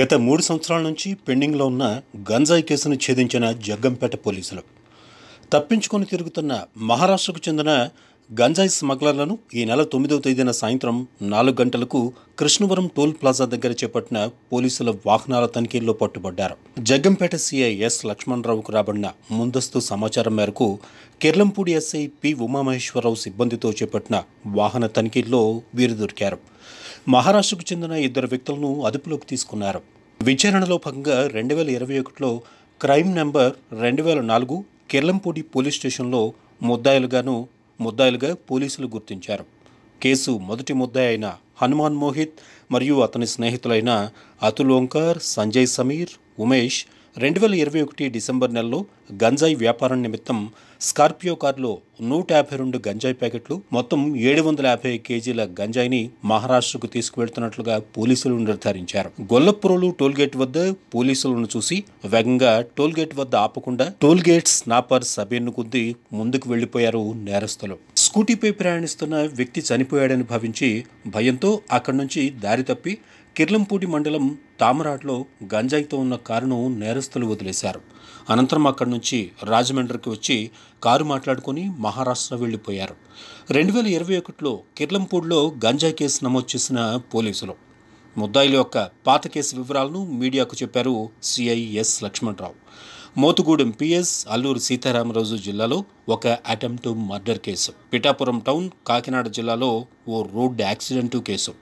గత 3 సంవత్సరాల నుంచి పెండింగ్లో ఉన్న గంజాయి కేసును ఛేదించిన జగ్గంపేట పోలీసులు తప్పించుకొని తిరుగుతున్న మహారాష్ట్రకు చెందిన గంజాయి స్మగ్లర్లను ఈ నెల 9వ తేదీన సాయంత్రం 4 గంటలకు కృష్ణవరం టోల్ ప్లాజా దగ్గర చేపట్టిన పోలీసుల వాహనాల తనిఖీల్లో పట్టుబడ్డారు. జగ్గంపేట సీఐ ఎస్ లక్ష్మణరావుకు రాబడిన ముందస్తు సమాచారం మేరకు కిర్లంపూడి ఎస్ఐ పి ఉమామహేశ్వరరావు సిబ్బందితో చేపట్టిన వాహన తనిఖీల్లో వీరు దొరికారు. మహారాష్ట్రకు చెందిన 2 వ్యక్తులను అదుపులోకి తీసుకున్నారు. విచారణలో భాగంగా 2021లో క్రైమ్ నెంబర్ 2004 కిర్లంపూడి పోలీస్ స్టేషన్లో ముద్దాయిలుగా పోలీసులు గుర్తించారు. కేసు మొదటి ముద్దాయి అయిన హనుమాన్ మోహిత్ మరియు అతని స్నేహితులైన అతుల్ ఓంకార్, సంజయ్ సమీర్, ఉమేష్ 2021 డిసెంబర్ నెలలో గంజాయి వ్యాపారం నిమిత్తం స్కార్పియో కారులో 152 గంజాయి ప్యాకెట్లు మొత్తం 750 కేజీల గంజాయిని మహారాష్ట్రకు తీసుకువెళ్తున్నట్లుగా పోలీసులు నిర్ధారించారు. గొల్లప్రోలు టోల్గేట్ వద్ద పోలీసులను చూసి వేగంగా టోల్గేట్ వద్ద ఆపకుండా టోల్గేట్ స్నాపర్ సబీర్ను గుద్ది ముందుకు వెళ్లిపోయారు నేరస్తులు. స్కూటీపై ప్రయాణిస్తున్న వ్యక్తి చనిపోయాడని భావించి భయంతో అక్కడి నుంచి దారి తప్పి కిర్లంపూడి మండలం తామరాడ్లో గంజాయితో ఉన్న కారును నేరస్తులు వదిలేశారు. అనంతరం అక్కడి నుంచి రాజమండ్రికి వచ్చి కారు మాట్లాడుకుని మహారాష్ట్ర వెళ్లిపోయారు. 2021లో కిర్లంపూడిలో గంజాయి కేసు నమోదు చేసిన పోలీసులు ముద్దాయిల యొక్క పాత కేసు వివరాలను మీడియాకు చెప్పారు CI S Lakshmanarao. Motugudem PS Alluri Sitaramaraju జిల్లాలో ఒక attempt murder case, Pithapuram town Kakinada జిల్లాలో ఓ road accident case,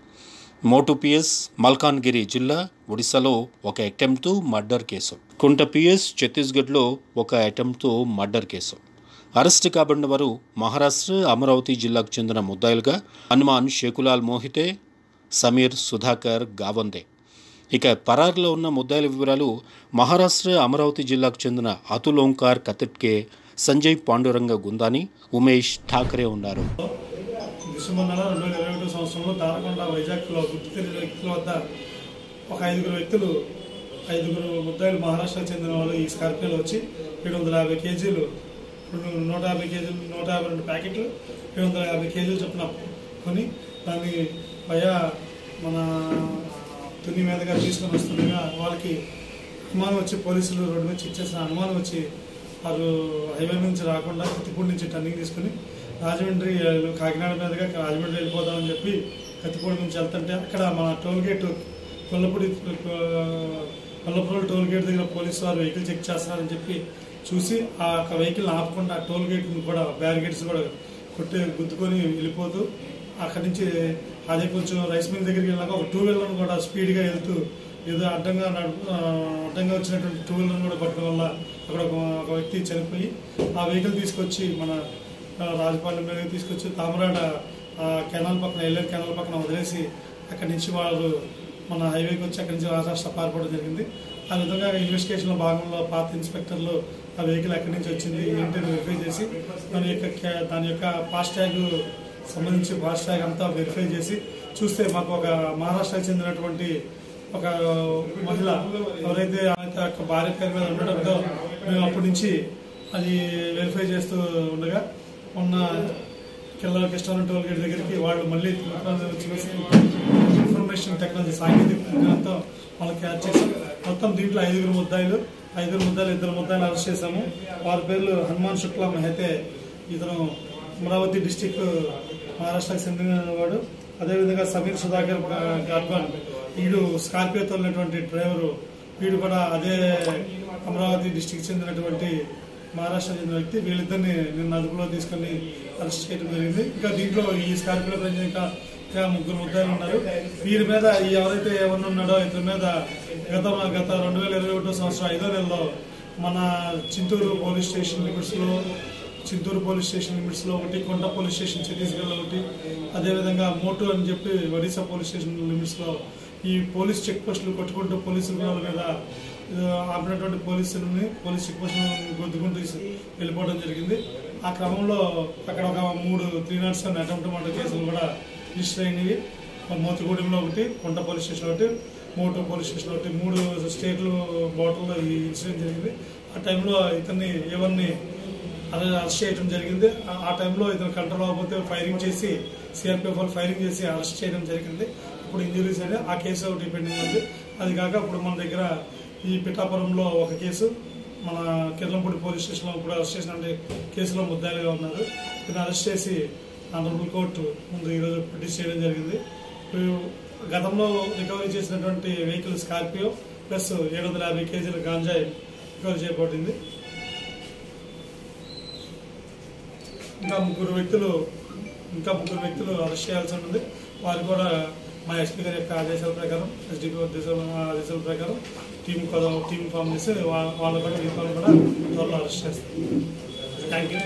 Motu PS Malkangiri జిల్లా ఒడిశాలో ఒక attempt murder case, Kunta PS ఛత్తీస్గఢ్లో ఒక అటెంప్ట్ మర్డర్ కేసు. అరెస్టు కాబడిన వారు మహారాష్ట్ర అమరావతి జిల్లాకు చెందిన ముద్దాయిలుగా హనుమాన్ షేకులాల్ మోహితే, సమీర్ సుధాకర్ గావందే. ఇక పరారులో ఉన్న ముద్దాయిల వివరాలు మహారాష్ట్ర అమరావతి జిల్లాకు చెందిన అతుల్ ఓంకార్ కతిట్కే, సంజయ్ పాండురంగ గుందాని, ఉమేష్ ఠాకరే ఉన్నారు. డిసెంబర్ నెల 2021 సంవత్సరంలో దారకొండ వైజాగ్లో గుర్తు తెలియని వ్యక్తుల వద్ద ఒక 5 ముద్దాయిలు మహారాష్ట్రకు చెందిన వాళ్ళు ఈ స్కార్పియోలో వచ్చి 750 కేజీలు 152 ప్యాకెట్లు 750 కేజీలు చొప్పున కొని దాన్ని భయ మన తుని మీదుగా తీసుకొని వస్తుండగా వాళ్ళకి అనుమానం వచ్చి పోలీసులు రోడ్డు మీద చెక్ చేసిన అనుమానం వచ్చి వారు హైవే నుంచి రాకుండా కత్తిపూడి నుంచి టర్నింగ్ తీసుకుని రాజమండ్రి కాకినాడ మీదుగా రాజమండ్రి వెళ్ళిపోదామని చెప్పి కత్తిపూడి నుంచి వెళ్తుంటే అక్కడ మన టోల్గేట్ కొల్లపూడి టోల్గేట్ దగ్గర పోలీసు వారు వెహికల్ చెక్ చేస్తున్నారని చెప్పి చూసి ఆ వెహికల్ ఆపకుండా ఆ టోల్గేట్ని కూడా బ్యారిగేట్స్ కూడా గుద్దుకొని వెళ్ళిపోతూ అక్కడి నుంచి అదే కొంచెం రైస్ మిల్ దగ్గరికి వెళ్ళాక ఒక 2 వీలర్ను కూడా స్పీడ్గా వెళ్తూ ఏదో అడ్డంగా వచ్చినటువంటి 2 వీలర్ను కూడా పట్టడం వల్ల అక్కడ ఒక వ్యక్తి చనిపోయి ఆ వెహికల్ తీసుకొచ్చి మన రాజపాలెం మీద తీసుకొచ్చి తామరాడ కెనాల్ పక్కన ఎల్ఎల్ కెనాల్ పక్కన వదిలేసి అక్కడి నుంచి వాళ్ళు మన హైవేకి వచ్చి అక్కడి నుంచి మహారాష్ట్ర పారిపోవడం జరిగింది. ఆ విధంగా ఇన్వెస్టిగేషన్లో భాగంలో పాత ఇన్స్పెక్టర్లు ఆ వెహికల్ ఎక్కడి నుంచి వచ్చింది ఏంటని వెరిఫై చేసి దాని యొక్క ఫాస్ట్యాగ్ సంబంధించి ఫాస్ట్యాగ్ అంతా వెరిఫై చేసి చూస్తే మాకు ఒక మహారాష్ట్రకు చెందినటువంటి ఒక మహిళ ఎవరైతే యొక్క భార్య పేరు మీద ఉండడంతో మేము అప్పటి నుంచి అది వెరిఫై చేస్తూ ఉండగా ఉన్న కృష్ణవరం టోల్గేట్ దగ్గరికి వాళ్ళు మళ్ళీ ఇన్ఫర్మేషన్ టెక్నాలజీ సాంకేతిక పరిజ్ఞానంతో వాళ్ళకి క్యాచ్ చేసి మొత్తం దీంట్లో 5 ముద్దాయిలు 2 ముద్దాయిలు అరెస్ట్ చేశాము. వారి పేర్లు హనుమాన్ శుక్లా మహతే, ఇతను అమరావతి డిస్టిక్ మహారాష్ట్రకు చెందినవాడు. అదేవిధంగా సమీర్ సుధాకర్ గార్వాన్, వీడు స్కార్పియోతో ఉన్నటువంటి డ్రైవరు, వీడు కూడా అదే అమరావతి డిస్టిక్ చెందినటువంటి మహారాష్ట్ర చెందిన వ్యక్తి. వీళ్ళిద్దరిని నిన్న అదుపులో తీసుకొని అరెస్ట్ చేయడం జరిగింది. ఇంకా దీంట్లో ఈ స్కార్పియోలో పనిచేసిన ఇంకా 3 ముద్దాయిలు ఉన్నారు. వీరి మీద ఎవరైతే ఎవరిని ఉన్నాడో ఇతని మీద గత 2021 సంవత్సరం 5వ నెలలో మన చింతూరు పోలీస్ స్టేషన్ లిమిట్స్లో ఒకటి, కొండ పోలీస్ స్టేషన్ ఛత్తీస్గఢ్లో ఒకటి, అదేవిధంగా మోటు అని చెప్పి ఒడిశా పోలీస్ స్టేషన్ లిమిట్స్లో ఈ పోలీస్ చెక్ పోస్టులు కొట్టుకుంటూ పోలీసుల మీద ఆపినటువంటి పోలీస్ చెక్ పోస్టులను గుద్దుకుంటూ వెళ్ళిపోవడం జరిగింది. ఆ క్రమంలో అక్కడ ఒక 3 307 అటెంప్ట్ మర్డర్ కేసులు కూడా రిజిస్టర్ అయినవి. మోతుగూడెంలో ఒకటి, కొండ పోలీస్ స్టేషన్ ఒకటి, మోటు పోలీస్ స్టేషన్ ఒకటి, 3 స్టేట్లు బోర్డర్లో ఈ ఇన్సిడెంట్ జరిగింది. ఆ టైంలో ఇతన్ని ఎవరిని అరెస్ట్ చేయడం జరిగింది. ఆ టైంలో ఇతను కంట్రోల్ అవ్వకపోతే ఫైరింగ్ చేసి సిఆర్పిఎఫ్ వాళ్ళు ఫైరింగ్ చేసి అరెస్ట్ చేయడం జరిగింది. ఇప్పుడు ఇంజురీస్ అనేది ఆ కేసు ఒకటి పెండింగ్ ఉంది. అది కాక ఇప్పుడు మన దగ్గర ఈ పిఠాపురంలో ఒక కేసు, మన కిర్లంపూడి పోలీస్ స్టేషన్లో ఇప్పుడు అరెస్ట్ చేసిన కేసులో ముద్దాయిలుగా ఉన్నారు. దీన్ని అరెస్ట్ చేసి ఆనరబుల్ కోర్టు ముందు ఈరోజు పిటిషన్ చేయడం జరిగింది. గతంలో రికవరీ చేసినటువంటి వెహికల్ స్కార్పియో ప్లస్ 750 కేజీల గాంజాయి రికవరీ చేయబడింది. ఇంకా ముగ్గురు వ్యక్తులు అరెస్ట్ చేయాల్సి ఉంటుంది. వారు కూడా మా ఎస్పీ గారి యొక్క ఆదేశాల ప్రకారం, ఎస్డిపి ఆదేశాల ప్రకారం టీం ఫామ్ చేసి వాళ్ళు కూడా త్వరలో అరెస్ట్ చేస్తారు. Thank you.